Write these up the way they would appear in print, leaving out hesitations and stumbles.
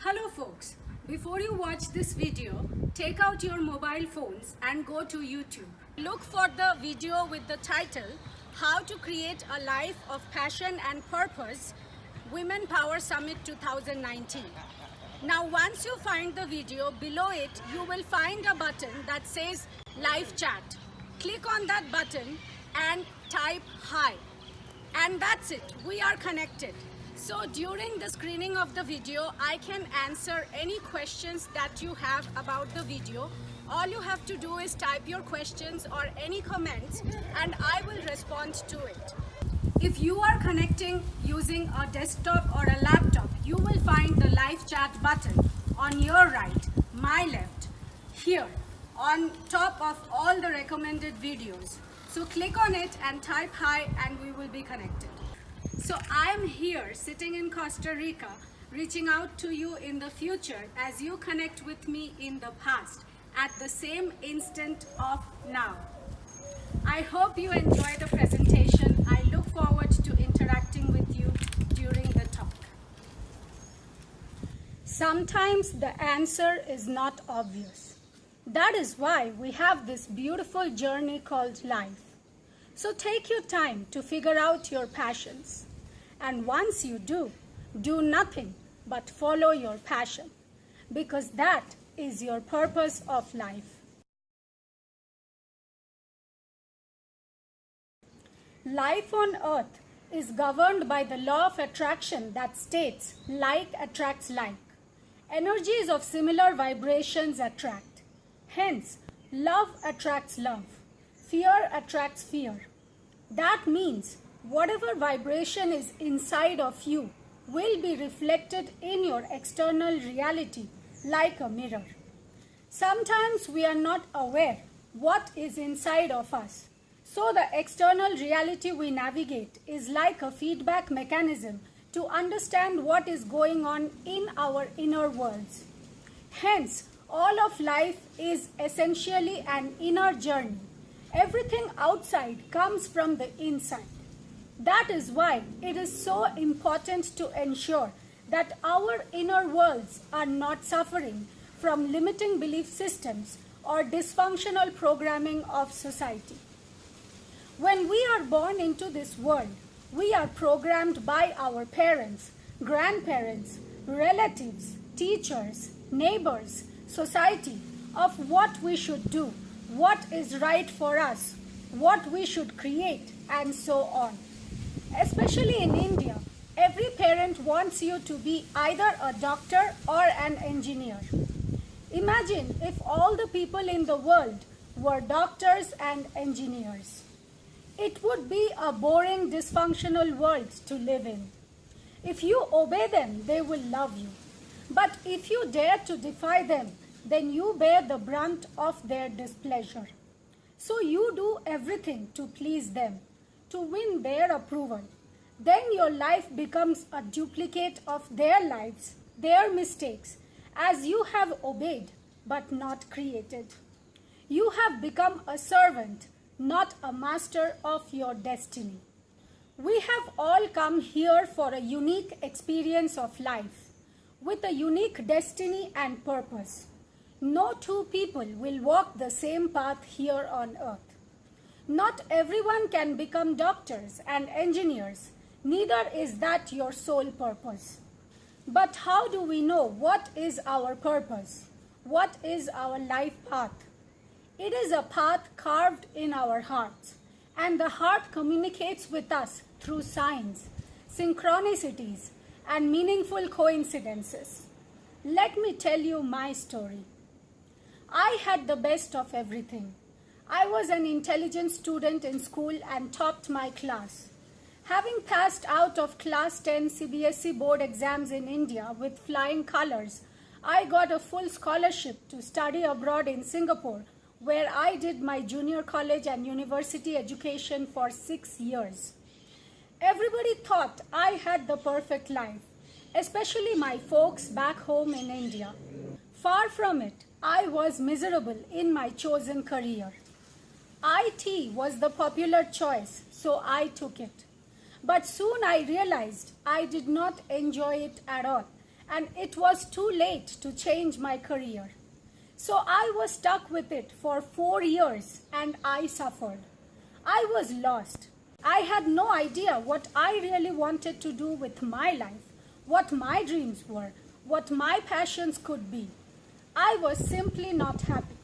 Hello folks, before you watch this video, take out your mobile phones and go to YouTube. Look for the video with the title, How to Create a Life of Passion and Purpose, Women Power Summit 2019. Now once you find the video, below it you will find a button that says Live Chat. Click on that button and type Hi. And that's it, we are connected. So during the screening of the video, I can answer any questions that you have about the video. All you have to do is type your questions or any comments and I will respond to it. If you are connecting using a desktop or a laptop, you will find the live chat button on your right, my left, here, on top of all the recommended videos. So click on it and type hi and we will be connected. So I'm here sitting in Costa Rica, reaching out to you in the future as you connect with me in the past at the same instant of now. I hope you enjoy the presentation. I look forward to interacting with you during the talk. Sometimes the answer is not obvious. That is why we have this beautiful journey called life. So take your time to figure out your passions. And once you do nothing but follow your passion, because that is your purpose of life. Life on earth is governed by the law of attraction that states like attracts like. Energies of similar vibrations attract. Hence, love attracts love. Fear attracts fear. That means whatever vibration is inside of you will be reflected in your external reality like a mirror. Sometimes we are not aware what is inside of us. So the external reality we navigate is like a feedback mechanism to understand what is going on in our inner worlds. Hence, all of life is essentially an inner journey. Everything outside comes from the inside. That is why it is so important to ensure that our inner worlds are not suffering from limiting belief systems or dysfunctional programming of society. When we are born into this world, we are programmed by our parents, grandparents, relatives, teachers, neighbors, society of what we should do, what is right for us, what we should create, and so on. Especially in India, every parent wants you to be either a doctor or an engineer. Imagine if all the people in the world were doctors and engineers. It would be a boring, dysfunctional world to live in. If you obey them, they will love you. But if you dare to defy them, then you bear the brunt of their displeasure. So you do everything to please them, to win their approval. Then your life becomes a duplicate of their lives, their mistakes, as you have obeyed but not created. You have become a servant, not a master of your destiny. We have all come here for a unique experience of life, with a unique destiny and purpose. No two people will walk the same path here on earth. Not everyone can become doctors and engineers, neither is that your sole purpose. But how do we know what is our purpose? What is our life path? It is a path carved in our hearts, and the heart communicates with us through signs, synchronicities, and meaningful coincidences. Let me tell you my story. I had the best of everything. I was an intelligent student in school and topped my class. Having passed out of class 10 CBSE board exams in India with flying colors, I got a full scholarship to study abroad in Singapore, where I did my junior college and university education for 6 years. Everybody thought I had the perfect life, especially my folks back home in India. Far from it, I was miserable in my chosen career. IT was the popular choice, so I took it. But soon I realized I did not enjoy it at all and it was too late to change my career. So I was stuck with it for 4 years and I suffered. I was lost. I had no idea what I really wanted to do with my life, what my dreams were, what my passions could be. I was simply not happy.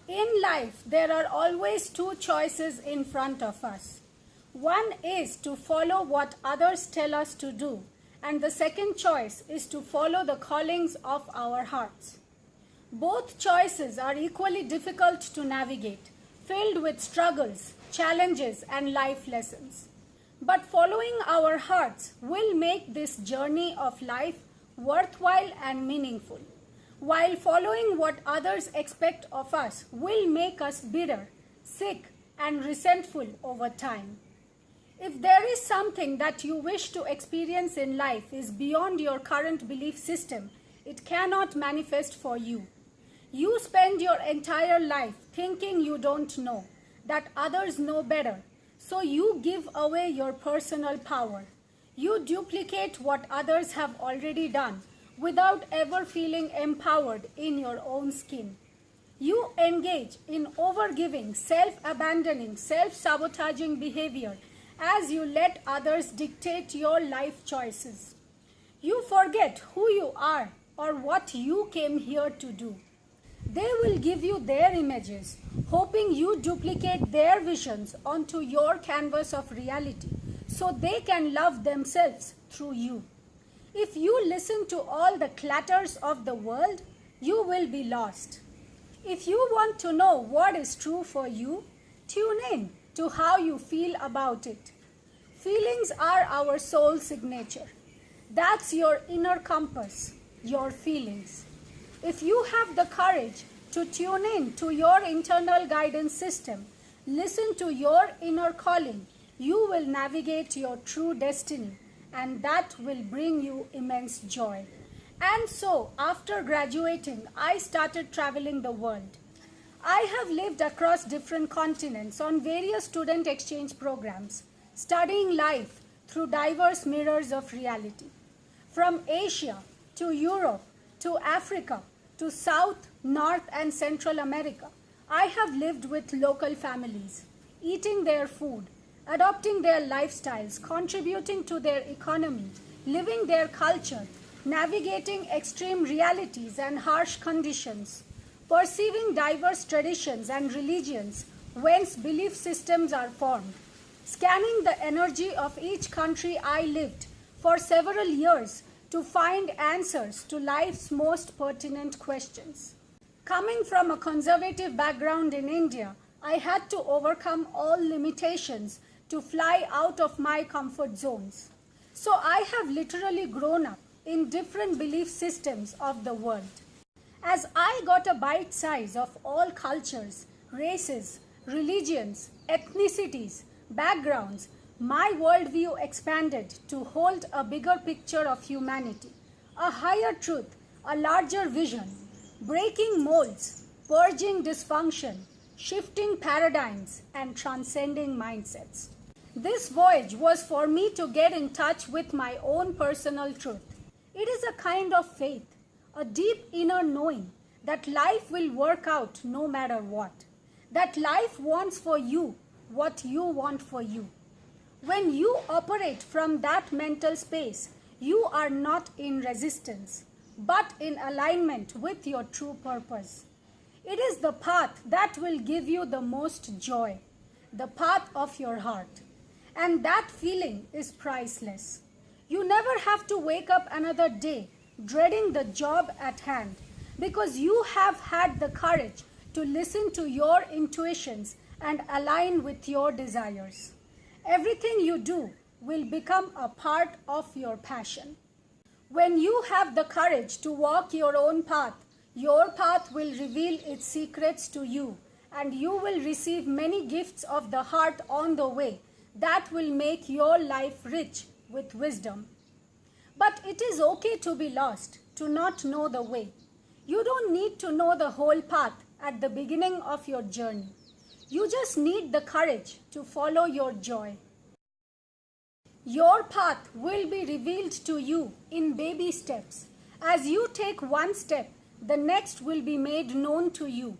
In life, there are always two choices in front of us. One is to follow what others tell us to do, and the second choice is to follow the callings of our hearts. Both choices are equally difficult to navigate, filled with struggles, challenges, and life lessons. But following our hearts will make this journey of life worthwhile and meaningful, while following what others expect of us will make us bitter, sick, and resentful over time. If there is something that you wish to experience in life is beyond your current belief system, it cannot manifest for you. You spend your entire life thinking you don't know, that others know better, so you give away your personal power. You duplicate what others have already done without ever feeling empowered in your own skin. You engage in overgiving, self-abandoning, self-sabotaging behavior as you let others dictate your life choices. You forget who you are or what you came here to do. They will give you their images, hoping you duplicate their visions onto your canvas of reality so they can love themselves through you. If you listen to all the clatters of the world, you will be lost. If you want to know what is true for you, tune in to how you feel about it. Feelings are our soul signature. That's your inner compass, your feelings. If you have the courage to tune in to your internal guidance system, listen to your inner calling, you will navigate your true destiny, and that will bring you immense joy. And so, after graduating, I started traveling the world. I have lived across different continents on various student exchange programs, studying life through diverse mirrors of reality. From Asia to Europe to Africa to South, North, and Central America, I have lived with local families, eating their food, adopting their lifestyles, contributing to their economy, living their culture, navigating extreme realities and harsh conditions, perceiving diverse traditions and religions whence belief systems are formed, scanning the energy of each country I lived for several years to find answers to life's most pertinent questions. Coming from a conservative background in India, I had to overcome all limitations to fly out of my comfort zones. So I have literally grown up in different belief systems of the world. As I got a bite size of all cultures, races, religions, ethnicities, backgrounds, my worldview expanded to hold a bigger picture of humanity, a higher truth, a larger vision, breaking molds, purging dysfunction, shifting paradigms, and transcending mindsets. This voyage was for me to get in touch with my own personal truth. It is a kind of faith, a deep inner knowing that life will work out no matter what, that life wants for you what you want for you. When you operate from that mental space, you are not in resistance, but in alignment with your true purpose. It is the path that will give you the most joy, the path of your heart. And that feeling is priceless. You never have to wake up another day dreading the job at hand, because you have had the courage to listen to your intuitions and align with your desires. Everything you do will become a part of your passion. When you have the courage to walk your own path will reveal its secrets to you, and you will receive many gifts of the heart on the way that will make your life rich with wisdom. But it is okay to be lost, to not know the way. You don't need to know the whole path at the beginning of your journey. You just need the courage to follow your joy. Your path will be revealed to you in baby steps As you take one step, the next will be made known to you.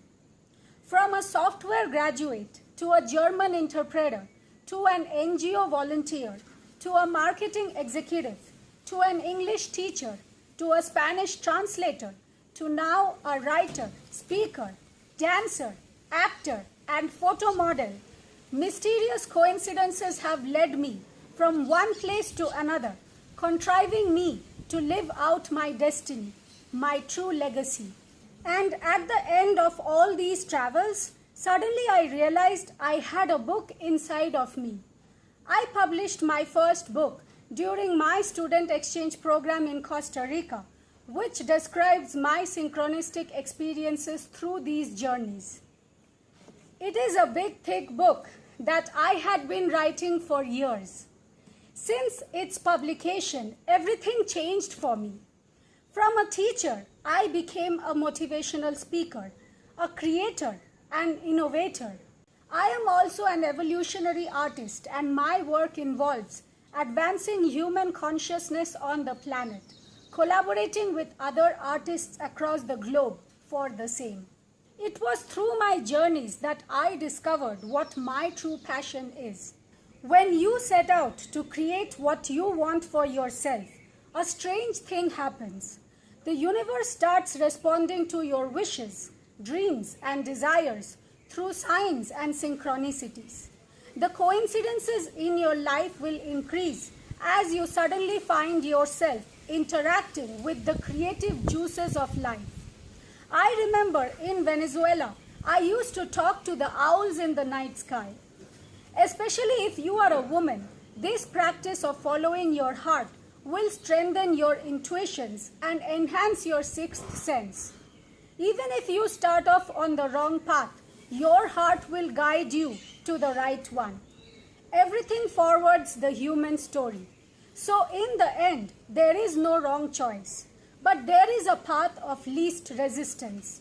From a software graduate to a German interpreter to an NGO volunteer to a marketing executive to an English teacher to a Spanish translator to now a writer, speaker, dancer, actor, and photo model, mysterious coincidences have led me from one place to another, contriving me to live out my destiny, my true legacy. And at the end of all these travels, suddenly I realized I had a book inside of me. I published my first book during my student exchange program in Costa Rica, which describes my synchronistic experiences through these journeys. It is a big, thick book that I had been writing for years. Since its publication, everything changed for me. From a teacher, I became a motivational speaker, a creator, an innovator. I am also an evolutionary artist, and my work involves advancing human consciousness on the planet, collaborating with other artists across the globe for the same. It was through my journeys that I discovered what my true passion is. When you set out to create what you want for yourself, a strange thing happens. The universe starts responding to your wishes, dreams, and desires through signs and synchronicities. The coincidences in your life will increase as you suddenly find yourself interacting with the creative juices of life. I remember in Venezuela, I used to talk to the owls in the night sky. Especially if you are a woman, this practice of following your heart will strengthen your intuitions and enhance your sixth sense. Even if you start off on the wrong path, your heart will guide you to the right one. Everything forwards the human story. So in the end, there is no wrong choice, but there is a path of least resistance.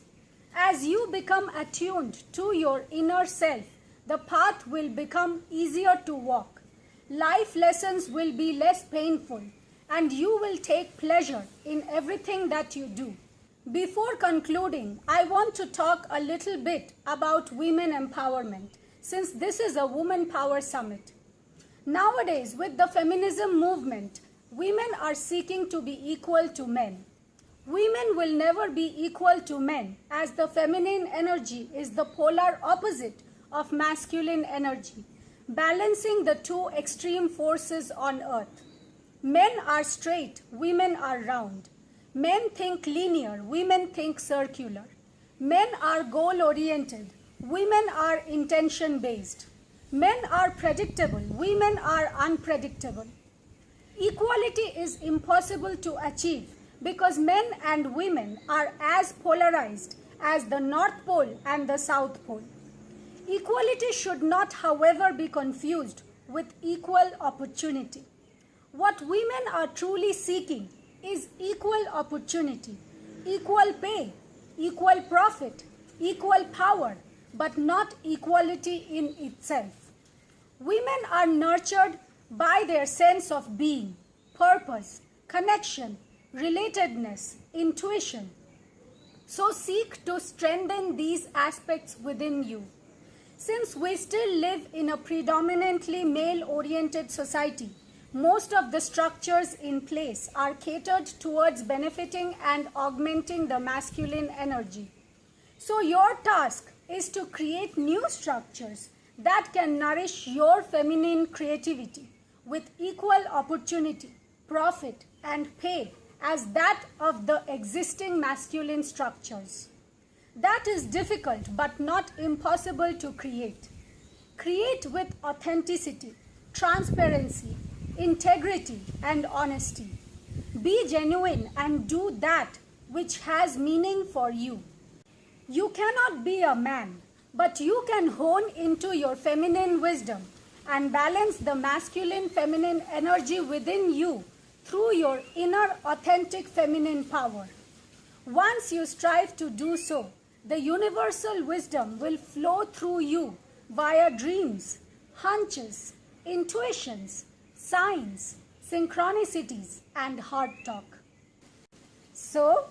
As you become attuned to your inner self, the path will become easier to walk. Life lessons will be less painful, and you will take pleasure in everything that you do. Before concluding, I want to talk a little bit about women empowerment, since this is a Woman Power Summit. Nowadays, with the feminism movement, women are seeking to be equal to men. Women will never be equal to men, as the feminine energy is the polar opposite of masculine energy, balancing the two extreme forces on earth. Men are straight, women are round. Men think linear, women think circular. Men are goal-oriented, women are intention-based. Men are predictable, women are unpredictable. Equality is impossible to achieve because men and women are as polarized as the North Pole and the South Pole. Equality should not, however, be confused with equal opportunity. What women are truly seeking is equal opportunity, equal pay, equal profit, equal power, but not equality in itself. Women are nurtured by their sense of being, purpose, connection, relatedness, intuition. So seek to strengthen these aspects within you. Since we still live in a predominantly male-oriented society, most of the structures in place are catered towards benefiting and augmenting the masculine energy. So your task is to create new structures that can nourish your feminine creativity with equal opportunity, profit, and pay as that of the existing masculine structures. That is difficult but not impossible to create. Create with authenticity, transparency, integrity, and honesty. Be genuine and do that which has meaning for you. You cannot be a man, but you can hone into your feminine wisdom and balance the masculine feminine energy within you through your inner authentic feminine power. Once you strive to do so, the universal wisdom will flow through you via dreams, hunches, intuitions, signs, synchronicities, and heart talk. So,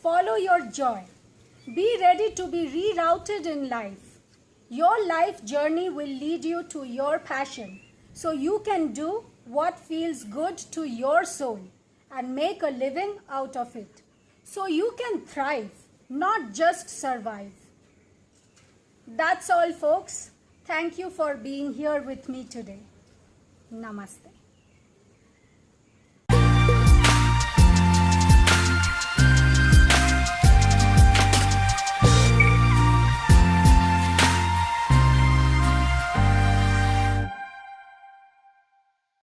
follow your joy. Be ready to be rerouted in life. Your life journey will lead you to your passion, so you can do what feels good to your soul and make a living out of it. So you can thrive, not just survive. That's all, folks. Thank you for being here with me today. Namaste.